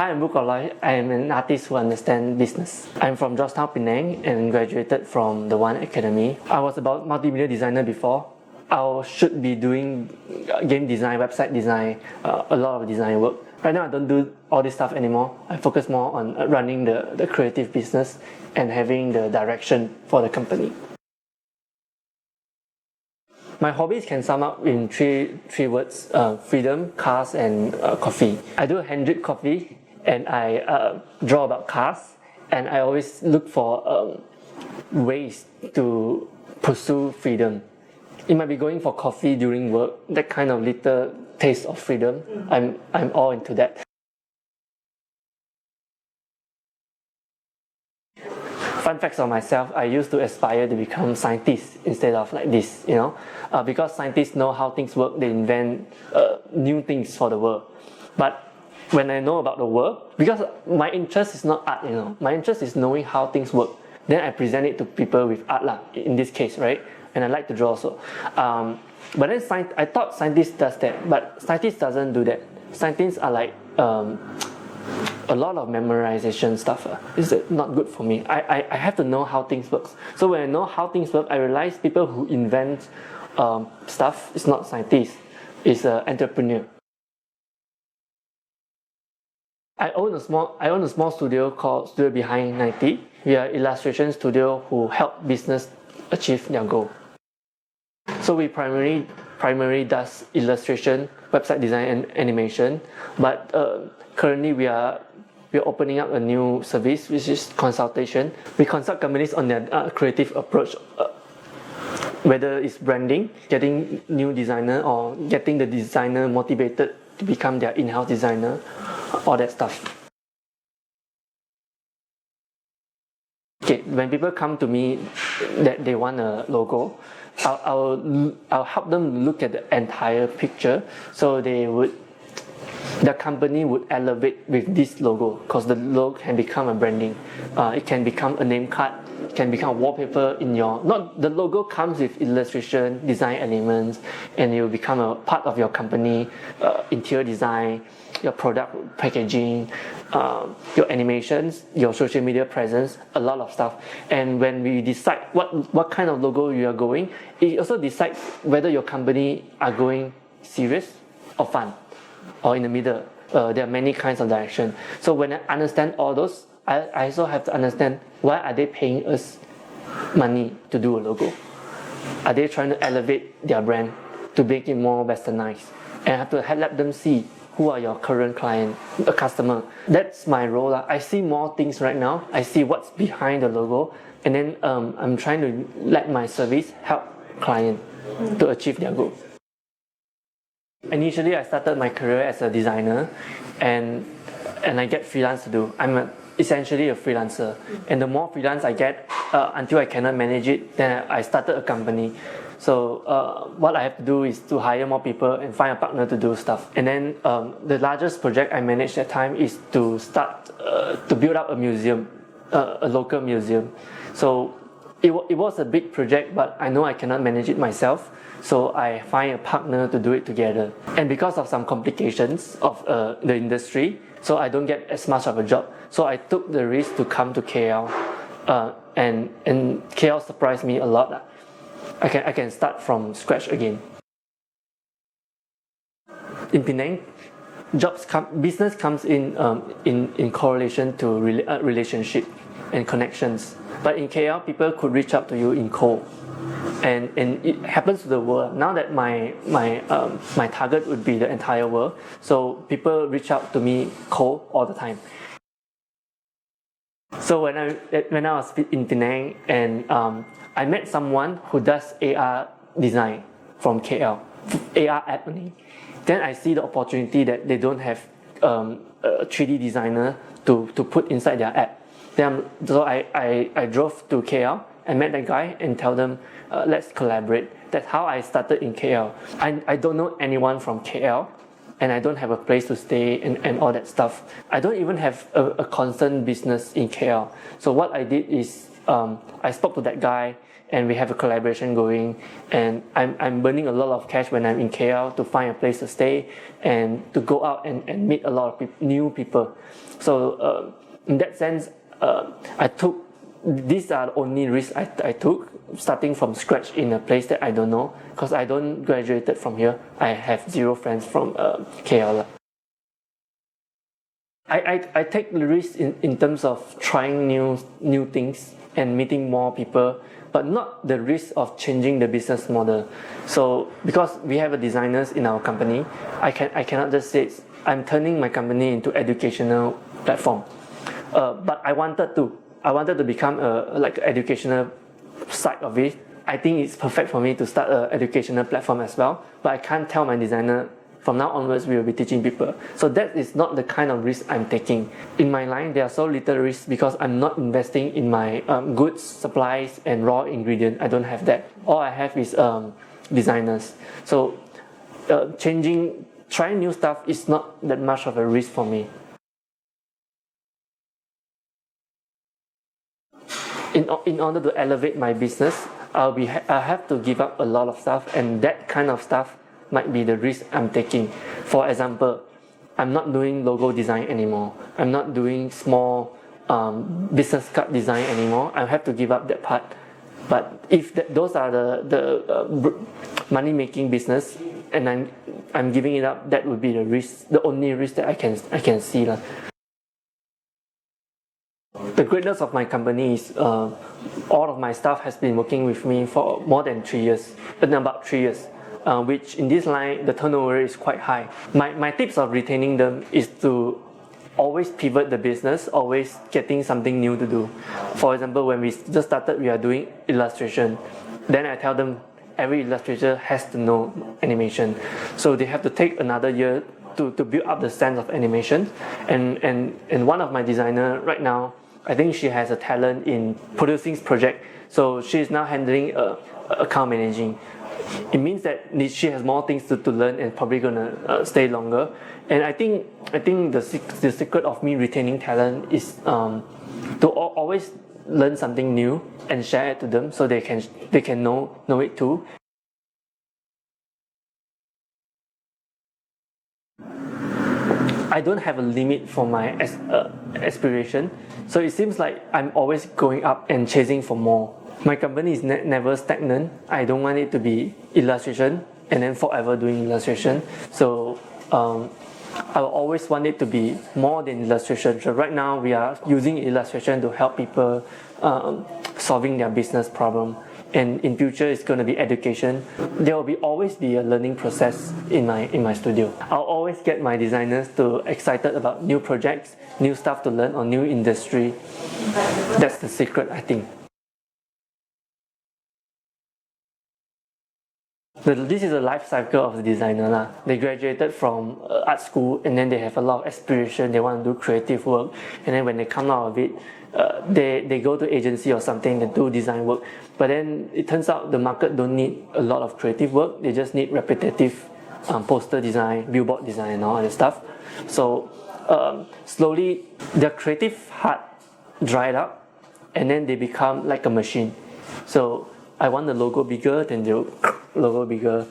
Hi, I'm Book of Lai. I am an artist who understands business. I'm from Georgetown, Penang and graduated from the One Academy. I was about multimedia designer before. I should be doing game design, website design, a lot of design work. Right now I don't do all this stuff anymore. I focus more on running the creative business and having the direction for the company. My hobbies can sum up in three words: freedom, cars, and coffee. I do hand-drip coffee, and I draw about cars, and I always look for ways to pursue freedom. It might be going for coffee during work, that kind of little taste of freedom. I'm all into that. Fun facts of myself: I used to aspire to become scientist instead of like this, because scientists know how things work. They invent new things for the world. But when I know about the world, because my interest is not art, my interest is knowing how things work. Then I present it to people with art lah, in this case, right? And I like to draw also. But then I thought scientists does that, but scientists doesn't do that. Scientists are like a lot of memorization stuff. It's not good for me. I have to know how things work. So when I know how things work, I realize people who invent stuff is not scientists, it's an entrepreneur. I own a small studio called Studio Behind 90. We are illustration studio who help business achieve their goal. So we primarily does illustration, website design, and animation. But currently we are opening up a new service, which is consultation. We consult companies on their creative approach, whether it's branding, getting new designer, or getting the designer motivated to become their in-house designer, all that stuff. Okay, when people come to me that they want a logo, I'll help them look at the entire picture, so the company would elevate with this logo, because the logo can become a branding. It can become a name card. It can become a wallpaper in your. Not the logo comes with illustration, design elements, and it will become a part of your company, interior design, your product packaging, your animations, your social media presence, a lot of stuff. And when we decide what kind of logo you are going, it also decides whether your company are going serious or fun, or in the middle. There are many kinds of direction. So when I understand all those, I also have to understand why are they paying us money to do a logo. Are they trying to elevate their brand to make it more westernized? And I have to let them see who are your current client, the customer. That's my role. I see more things right now. I see what's behind the logo, and then I'm trying to let my service help client to achieve their goal. Initially, I started my career as a designer, and I get freelance to do. I'm essentially a freelancer, and the more freelance I get, until I cannot manage it, then I started a company. So what I have to do is to hire more people and find a partner to do stuff. And then the largest project I managed at time is to start to build up a museum, a local museum. So it was a big project, but I know I cannot manage it myself. So I find a partner to do it together. And because of some complications of the industry, so I don't get as much of a job. So I took the risk to come to KL, and KL surprised me a lot. I can start from scratch again. In Penang, business comes in correlation to relationship and connections. But in KL, people could reach out to you in cold, and it happens to the world. Now that my target would be the entire world, so people reach out to me cold all the time. So when I was in Penang, and I met someone who does AR design from KL, AR app only. Then I see the opportunity that they don't have a 3D designer to put inside their app. So I drove to KL and met that guy and tell them, let's collaborate. That's how I started in KL. I don't know anyone from KL, and I don't have a place to stay and all that stuff. I don't even have a constant business in KL. So what I did is I spoke to that guy, and we have a collaboration going, and I'm burning a lot of cash when I'm in KL to find a place to stay and to go out and meet a lot of new people. So in that sense, these are the only risks I took, starting from scratch in a place that I don't know, because I don't graduated from here. I have zero friends from KL. I take the risk in terms of trying new things and meeting more people, but not the risk of changing the business model. So because we have designers in our company, I cannot just say I'm turning my company into educational platform. But I wanted to become like an educational side of it. I think it's perfect for me to start an educational platform as well. But I can't tell my designer from now onwards we will be teaching people. So that is not the kind of risk I'm taking. In my line, there are so little risks because I'm not investing in my goods, supplies, and raw ingredient. I don't have that. All I have is designers. So trying new stuff is not that much of a risk for me. In order to elevate my business, I have to give up a lot of stuff, and that kind of stuff might be the risk I'm taking. For example, I'm not doing logo design anymore. I'm not doing small business card design anymore. I have to give up that part. But if those are the money-making business, and I'm giving it up, that would be the risk, the only risk that I can see. The greatness of my company is all of my staff has been working with me for more than 3 years, about 3 years. Which in this line, the turnover is quite high. My tips of retaining them is to always pivot the business, always getting something new to do. For example, when we just started, we are doing illustration. Then I tell them every illustrator has to know animation. So they have to take another year to build up the sense of animation. And one of my designer right now, I think she has a talent in producing project. So she is now handling account managing. It means that she has more things to learn and probably gonna stay longer. And I think the secret of me retaining talent is to always learn something new and share it to them so they can know it too. I don't have a limit for my aspiration, so it seems like I'm always going up and chasing for more. My company is never stagnant. I don't want it to be illustration and then forever doing illustration. So I will always want it to be more than illustration. So right now we are using illustration to help people solving their business problem. And in future it's going to be education. There will always be a learning process in my studio. I'll always get my designers to excited about new projects, new stuff to learn, or new industry. That's the secret, I think. This is the life cycle of the designer. They graduated from art school, and then they have a lot of aspiration. They want to do creative work, and then when they come out of it, they go to agency or something, they do design work. But then it turns out the market don't need a lot of creative work. They just need repetitive poster design, billboard design, and all that stuff. So slowly their creative heart dried up, and then they become like a machine. So I want the logo bigger, then they'll logo bigger.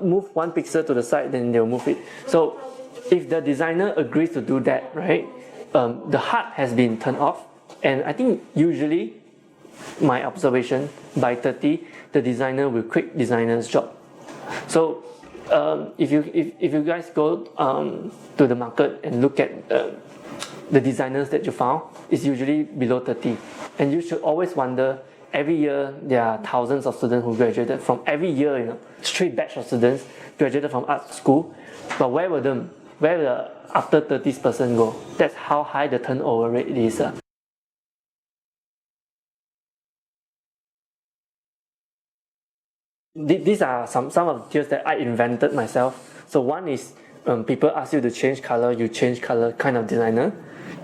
Move one pixel to the side, then they'll move it. So if the designer agrees to do that, right, the heart has been turned off. And I think usually, my observation, by 30, the designer will quit designer's job. So if you guys go to the market and look at the designers that you found, it's usually below 30. And you should always wonder, every year there are thousands of students who graduated from every year, straight batch of students graduated from art school. But where will the after 30s person go? That's how high the turnover rate is. These are some of the tiers that I invented myself. So one is people ask you to change color, you change color kind of designer.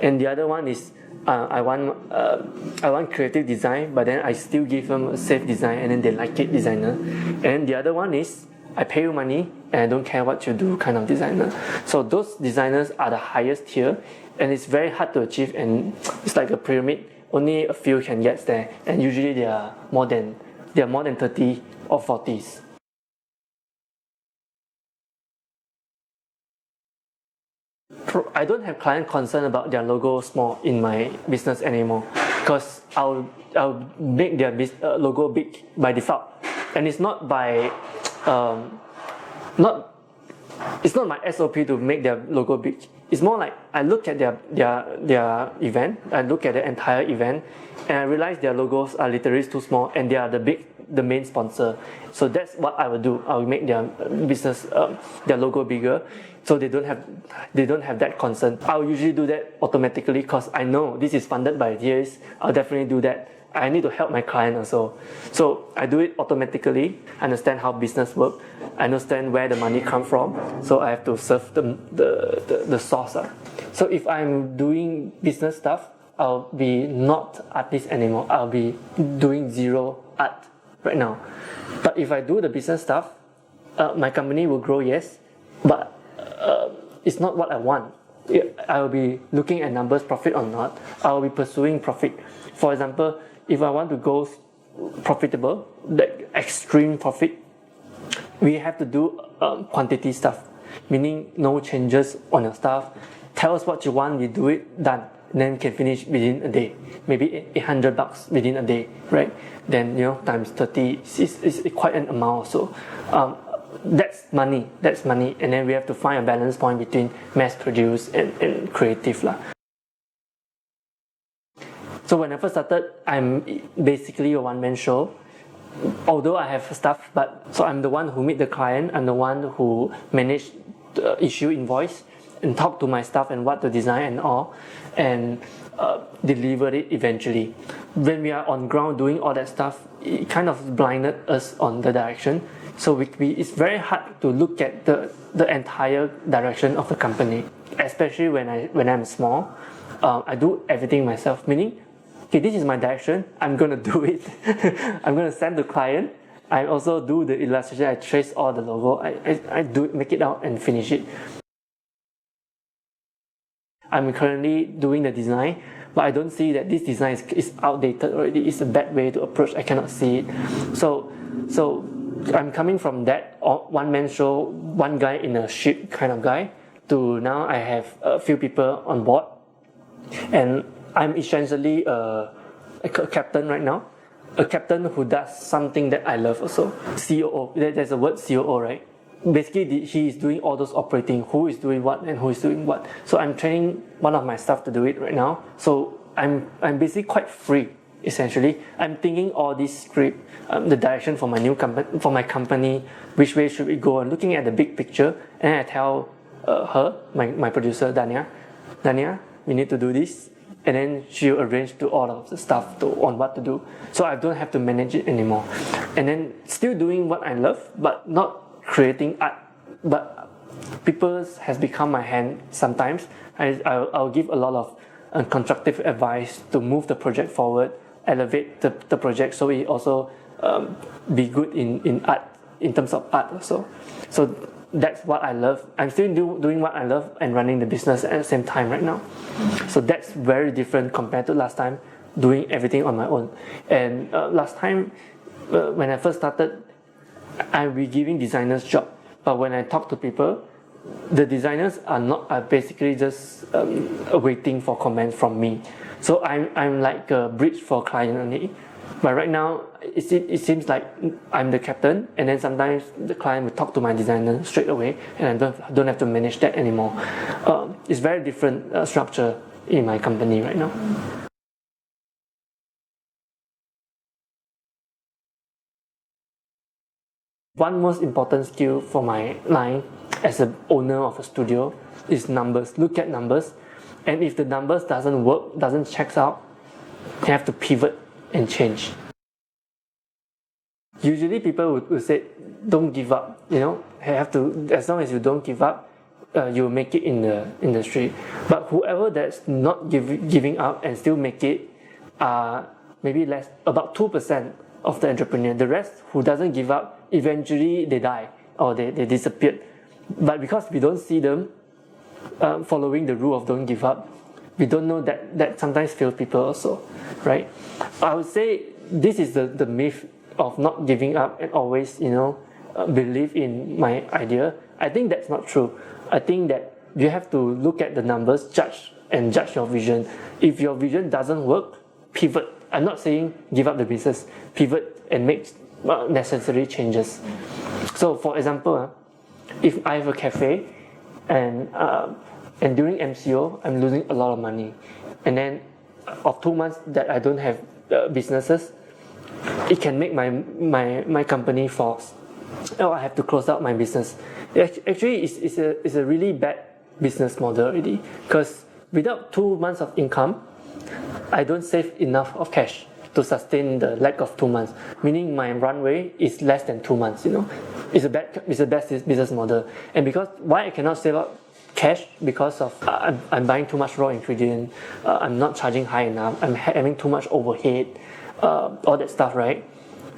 And the other one is I want creative design, but then I still give them a safe design and then they like it designer. And the other one is I pay you money and I don't care what you do kind of designer. So those designers are the highest tier, and it's very hard to achieve, and it's like a pyramid. only a few can get there, and usually they are more than 30 or 40s. I don't have client concern about their logo small in my business anymore, because I'll make their logo big by default, and it's not by it's not my SOP to make their logo big. It's more like I look at their event, I look at the entire event, and I realize their logos are literally too small, and they are the main sponsor. So that's what I will do. I will make their business, their logo bigger, so they don't have that concern. I'll usually do that automatically because I know this is funded by RYSE. I'll definitely do that. I need to help my client also. So I do it automatically. I understand how business works. I understand where the money comes from. So I have to serve the source. So if I'm doing business stuff, I'll be not artist anymore. I'll be doing zero art right now. But if I do the business stuff, my company will grow, yes, but it's not what I want. I will be looking at numbers, profit or not. I will be pursuing profit. For example, if I want to go profitable, that extreme profit, we have to do quantity stuff, meaning no changes on your stuff. Tell us what you want, we do it, done. And then we can finish within a day, maybe $800 within a day, right? Then times 30 is quite an amount. So that's money, and then we have to find a balance point between mass produce and creative lah. So when I first started, I'm basically a one-man show. Although I have staff, so I'm the one who meet the client, I'm the one who manage the issue invoice and talk to my staff and what to design and all, and deliver it eventually. When we are on ground doing all that stuff, it kind of blinded us on the direction. So it's very hard to look at the entire direction of the company, especially when I'm small. I do everything myself, meaning, okay, this is my direction, I'm gonna do it. I'm gonna send the client. I also do the illustration, I trace all the logo, I make it out and finish it. I'm currently doing the design, but I don't see that this design is outdated already. It's a bad way to approach, I cannot see it. So I'm coming from that one-man show, one guy in a ship kind of guy, to now I have a few people on board, and I'm essentially a captain right now. A captain who does something that I love also. COO, there's a word COO, right? Basically, he is doing all those operating, who is doing what and who is doing what. So I'm training one of my staff to do it right now. So I'm basically quite free, essentially. I'm thinking all this script, the direction for my new company, for my company, which way should we go, and looking at the big picture. And I tell her, my producer, Dania, we need to do this. And then she'll arrange to all of the stuff on what to do. So I don't have to manage it anymore. And then still doing what I love, but not creating art. But people has become my hand sometimes. I'll give a lot of constructive advice to move the project forward, elevate the project, so it also be good in art, in terms of art also. So that's what I love. I'm still doing what I love and running the business at the same time right now. So that's very different compared to last time, doing everything on my own. And last time, when I first started, I'll be giving designers job. But when I talk to people, the designers are basically just waiting for comments from me. So I'm like a bridge for client only. But right now, it seems like I'm the captain, and then sometimes the client will talk to my designer straight away, and I don't have to manage that anymore. It's very different structure in my company right now. One most important skill for my line as an owner of a studio is numbers. Look at numbers, and if the numbers doesn't work, doesn't check out, you have to pivot and change. Usually people would say, don't give up, have to, as long as you don't give up, you'll make it in the industry. But whoever that's not giving up and still make it are maybe about 2% of the entrepreneur. The rest who doesn't give up, eventually they die or they disappeared. But because we don't see them following the rule of don't give up, We don't know that sometimes fails people also, right? I would say this is the myth of not giving up and always, believe in my idea. I think that's not true. I think that you have to look at the numbers, judge your vision. If your vision doesn't work, pivot. I'm not saying give up the business, pivot and make necessary changes. So for example, if I have a cafe and during MCO I'm losing a lot of money, and then of 2 months that I don't have businesses, it can make my company falls. I have to close out my business. Actually, it's a really bad business model already, because without 2 months of income, I don't save enough of cash to sustain the lack of 2 months. Meaning my runway is less than 2 months. It's a bad business model. And because why I cannot save up cash, because of I'm buying too much raw ingredient, I'm not charging high enough, I'm having too much overhead, all that stuff, right?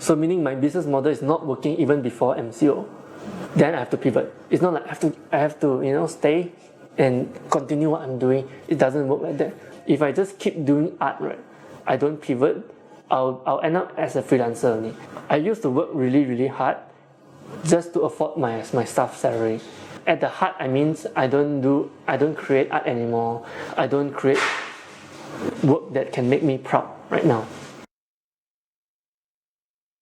So meaning my business model is not working even before MCO. Then I have to pivot. It's not like I have to stay and continue what I'm doing. It doesn't work like that. If I just keep doing art, right, I don't pivot, I'll end up as a freelancer only. I used to work really, really hard just to afford my staff salary. At the heart, I mean I don't create art anymore. I don't create work that can make me proud right now.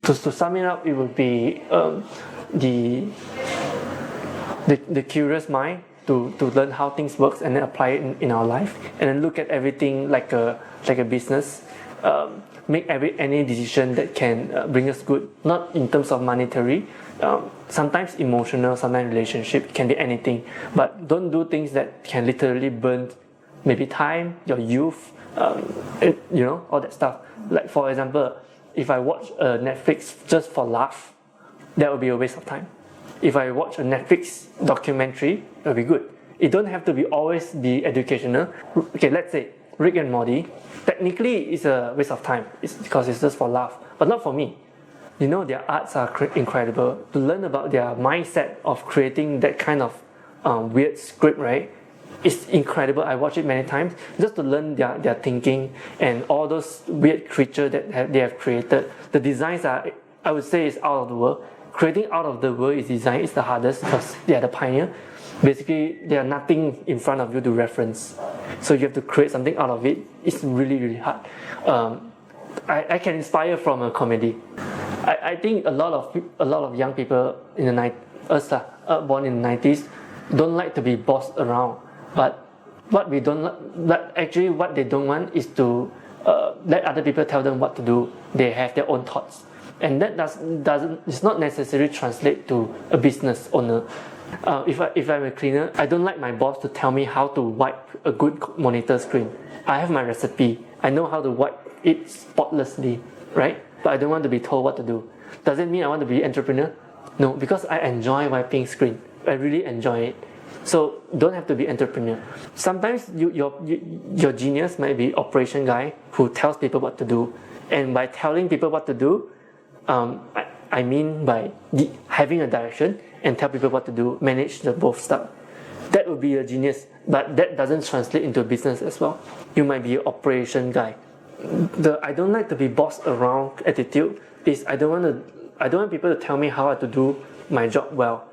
To sum it up, it would be the curious mind to learn how things work and then apply it in our life, and then look at everything like a business. Make any decision that can bring us good, not in terms of monetary, sometimes emotional, sometimes relationship, it can be anything, but don't do things that can literally burn maybe time, your youth, all that stuff. Like for example, if I watch a Netflix just for laugh, that would be a waste of time. If I watch a Netflix documentary, that would be good. It don't have to always be educational. Okay, let's say Rick and Morty, technically it's a waste of time. It's because it's just for laugh, but not for me. Their arts are incredible. To learn about their mindset of creating that kind of weird script, right? It's incredible. I watch it many times just to learn their thinking and all those weird creatures that they have created. The designs are, I would say, is out of the world. Creating out of the world design is the hardest because they are the pioneer. Basically, there are nothing in front of you to reference, so you have to create something out of it. It's really, really hard. I can inspire from a comedy. I think a lot of young people in the born in the 90s don't like to be bossed around. But what they don't want is to let other people tell them what to do. They have their own thoughts, and that it's not necessarily translate to a business owner. If I'm a cleaner, I don't like my boss to tell me how to wipe a good monitor screen. I have my recipe. I know how to wipe it spotlessly, right? But I don't want to be told what to do. Does it mean I want to be an entrepreneur? No, because I enjoy wiping screen. I really enjoy it. So don't have to be entrepreneur. Sometimes your genius might be operation guy who tells people what to do. And by telling people what to do, I mean by having a direction and tell people what to do, manage the both stuff. That would be a genius, but that doesn't translate into a business as well. You might be an operation guy. I don't like to be bossed around attitude is I don't want people to tell me how to do my job well.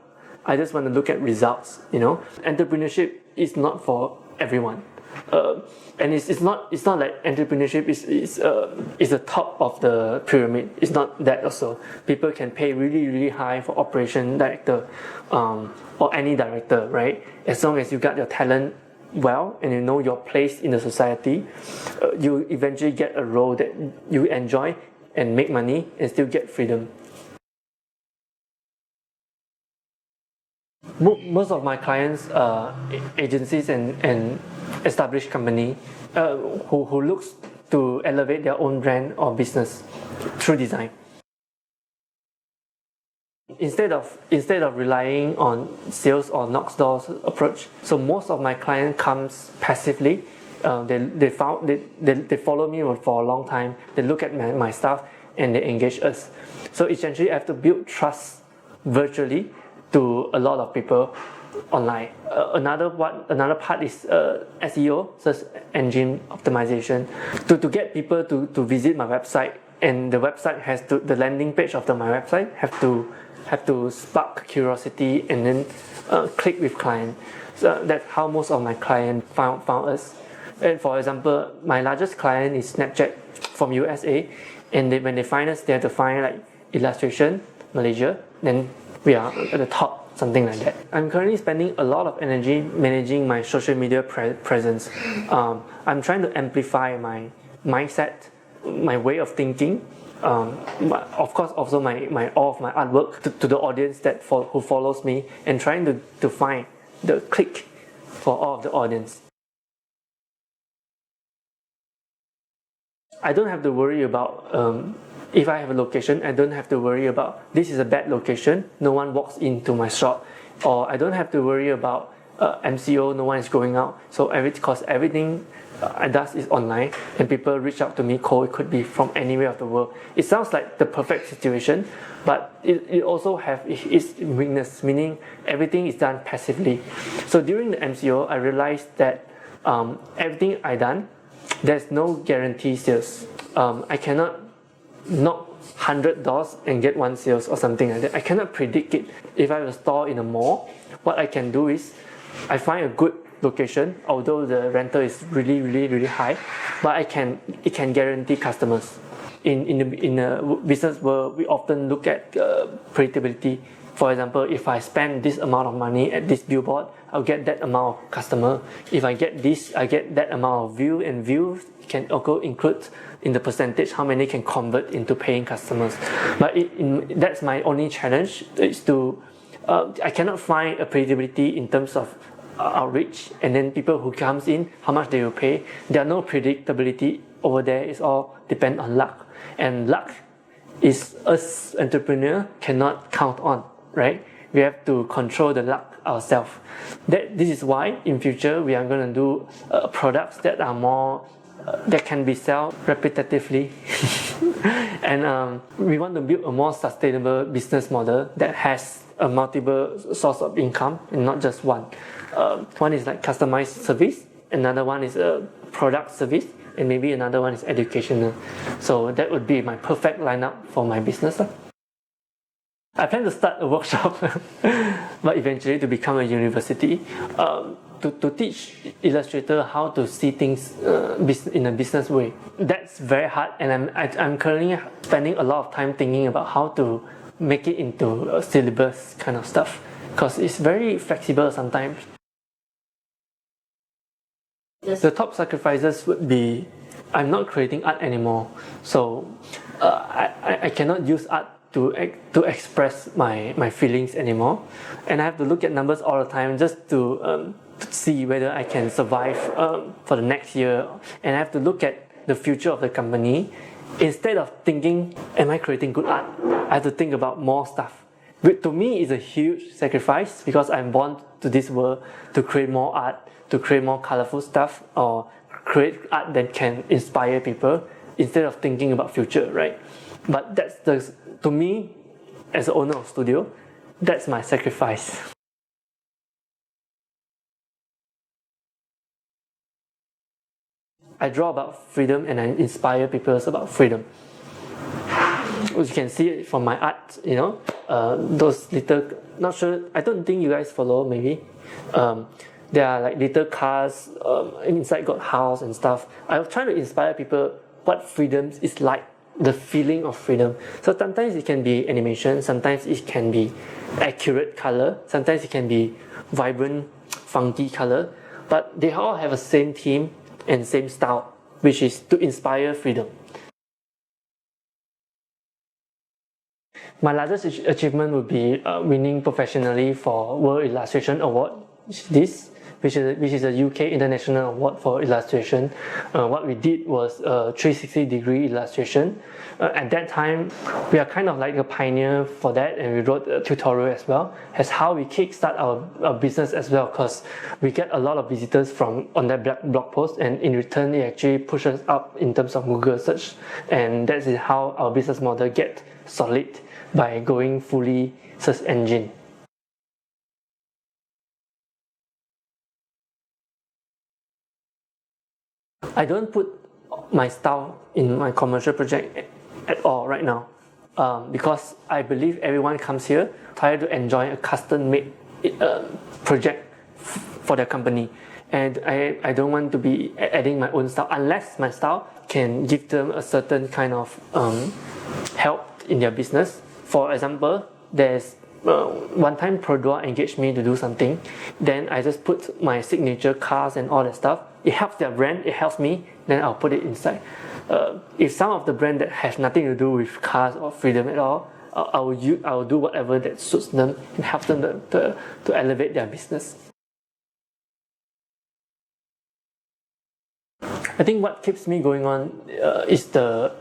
I just want to look at results. Entrepreneurship is not for everyone, and it's not like entrepreneurship is the top of the pyramid. It's not that also. People can pay really, really high for operation director, or any director, right? As long as you got your talent well and you know your place in the society, you eventually get a role that you enjoy and make money and still get freedom. Most of my clients are agencies and established company who looks to elevate their own brand or business through design. Instead of relying on sales or knock doors approach, so most of my client comes passively. They follow me for a long time. They look at my stuff and they engage us. So essentially, I have to build trust virtually to a lot of people online. Another part is SEO, search engine optimization, to get people to visit my website, and the website has to, the landing page of my website have to spark curiosity and then click with client. So that's how most of my clients found us. And for example, my largest client is Snapchat from USA, and when they find us, they have to find like illustration, Malaysia, then we are at the top, something like that. I'm currently spending a lot of energy managing my social media presence. I'm trying to amplify my mindset, my way of thinking, of course also my all of my artwork to the audience who follows me, and trying to find the click for all of the audience. I don't have to worry about if I have a location, I don't have to worry about this is a bad location, no one walks into my shop, or I don't have to worry about MCO, no one is going out. So because everything I does is online, and people reach out to me cold. It could be from anywhere of the world. It sounds like the perfect situation, but it also have its weakness, meaning everything is done passively. So during the MCO, I realized that everything I done, there's no guarantee sales. I cannot knock 100 doors and get one sales or something like that. I cannot predict it. If I have a store in a mall, what I can do is I find a good location, although the rental is really high, but it can guarantee customers. In the business world, we often look at predictability. For example, if I spend this amount of money at this billboard, I'll get that amount of customer. If I get this, I get that amount of view, and views can also include in the percentage how many can convert into paying customers. But that's my only challenge, is to I cannot find a predictability in terms of outreach, and then people who comes in, how much they will pay. There are no predictability over there. It's all depend on luck, and luck is us entrepreneur cannot count on, right? We have to control the luck ourselves. This is why in future we are going to do products that are more that can be sold repetitively and we want to build a more sustainable business model that has a multiple source of income and not just one. One is like customized service, another one is a product service, and maybe another one is educational. So that would be my perfect lineup for my business. I plan to start a workshop but eventually to become a university to teach illustrator how to see things in a business way. That's very hard, and I'm currently spending a lot of time thinking about how to make it into a syllabus kind of stuff, because it's very flexible sometimes. Yes. The top sacrifices would be I'm not creating art anymore, so I cannot use art to express my feelings anymore, and I have to look at numbers all the time just to see whether I can survive for the next year, and I have to look at the future of the company. Instead of thinking, am I creating good art, I have to think about more stuff. Which to me is a huge sacrifice, because I'm born to this world to create more art, to create more colorful stuff, or create art that can inspire people instead of thinking about future, right? But to me, as the owner of studio, that's my sacrifice. I draw about freedom and I inspire people about freedom. You can see it from my art, those little, not sure, I don't think you guys follow, maybe. There are like little cars, inside got house and stuff. I'm trying to inspire people what freedom is like, the feeling of freedom. So sometimes it can be animation, sometimes it can be accurate color, sometimes it can be vibrant, funky color, but they all have the same theme and same style, which is to inspire freedom. My largest achievement would be winning professionally for World Illustration Award, which is a UK International Award for illustration. What we did was 360-degree illustration. At that time, we are kind of like a pioneer for that, and we wrote a tutorial as well as how we kickstart our business as well, because we get a lot of visitors on that blog post, and in return it actually pushes up in terms of Google search, and that is how our business model get solid, by going fully search engine. I don't put my style in my commercial project at all right now, because I believe everyone comes here try to enjoy a custom-made project for their company, and I don't want to be adding my own style unless my style can give them a certain kind of help in their business. For example, there's one time Produa engaged me to do something, then I just put my signature cars and all that stuff. It helps their brand, it helps me, then I'll put it inside. If some of the brand that have nothing to do with cars or freedom at all, I'll do whatever that suits them and help them to elevate their business. I think what keeps me going on is the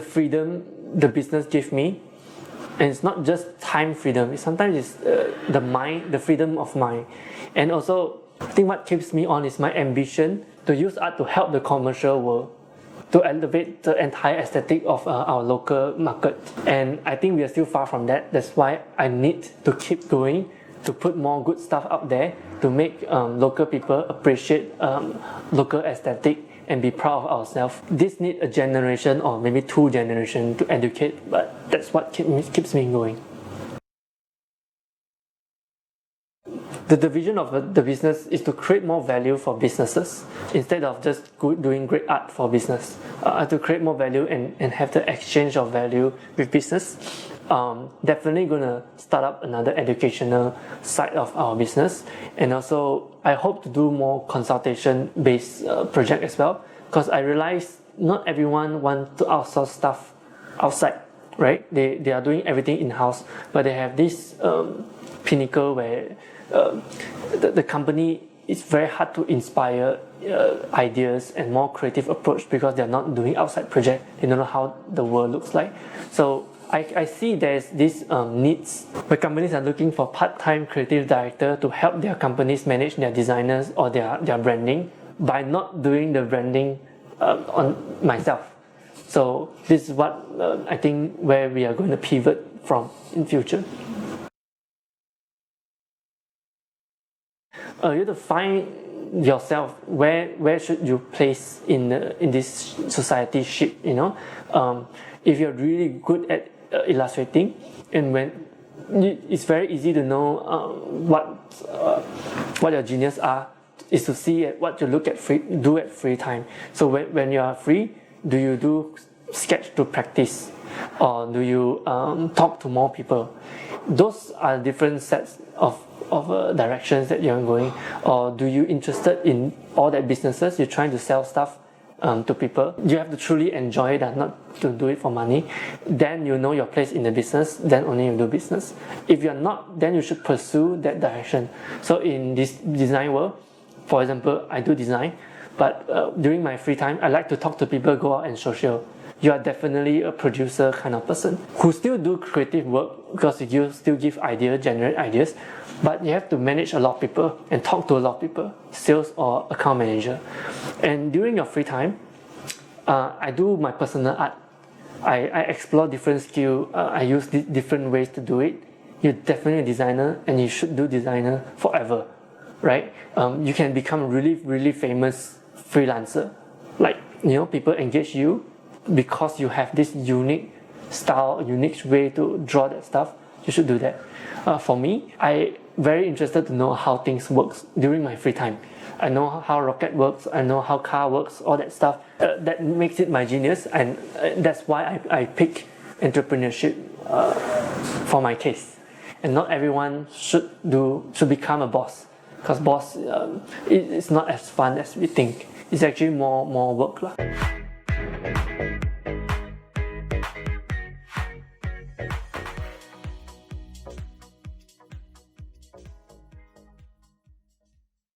freedom the business gives me, and it's not just time freedom. Sometimes it's the freedom of mind, and also I think what keeps me on is my ambition to use art to help the commercial world, to elevate the entire aesthetic of our local market. And I think we are still far from that. That's why I need to keep going, to put more good stuff out there, to make local people appreciate local aesthetic and be proud of ourselves. This needs a generation or maybe 2 generations to educate, but that's what keeps me going. The vision of the business is to create more value for businesses instead of just doing great art for business. To create more value and have the exchange of value with business. Definitely gonna start up another educational side of our business, and also I hope to do more consultation based project as well, because I realize not everyone wants to outsource stuff outside, right? They are doing everything in-house, but they have this pinnacle where the company is very hard to inspire ideas and more creative approach because they're not doing outside project. They don't know how the world looks like. So I see there's this needs where companies are looking for part-time creative director to help their companies manage their designers or their branding by not doing the branding on myself. So this is what I think where we are going to pivot from in future. You have to find yourself where should you place in this society ship, you know. If you're really good at illustrating, and when it's very easy to know what your genius are, is to see at what you do at free time. So when you are free, do you do sketch to practice, or do you talk to more people? Those are different sets of directions that you're going. Or do you interested in all that businesses? You're trying to sell stuff to people. You have to truly enjoy it, not to do it for money. Then you know your place in the business, then only you do business. If you're not, then you should pursue that direction. So in this design world, for example, I do design, but during my free time, I like to talk to people, go out and social. You are definitely a producer kind of person who still do creative work, because you still give ideas, generate ideas, but you have to manage a lot of people and talk to a lot of people, sales or account manager. And during your free time, I do my personal art. I explore different skills. I use different ways to do it. You're definitely a designer, and you should do designer forever, right? You can become really, really famous freelancer. Like, people engage you because you have this unique style, unique way to draw that stuff. You should do that. For me, I very interested to know how things works during my free time. I know how rocket works, I know how car works, all that stuff. That makes it my genius, and that's why I pick entrepreneurship for my case. And not everyone should become a boss, because boss it's not as fun as we think. It's actually more work.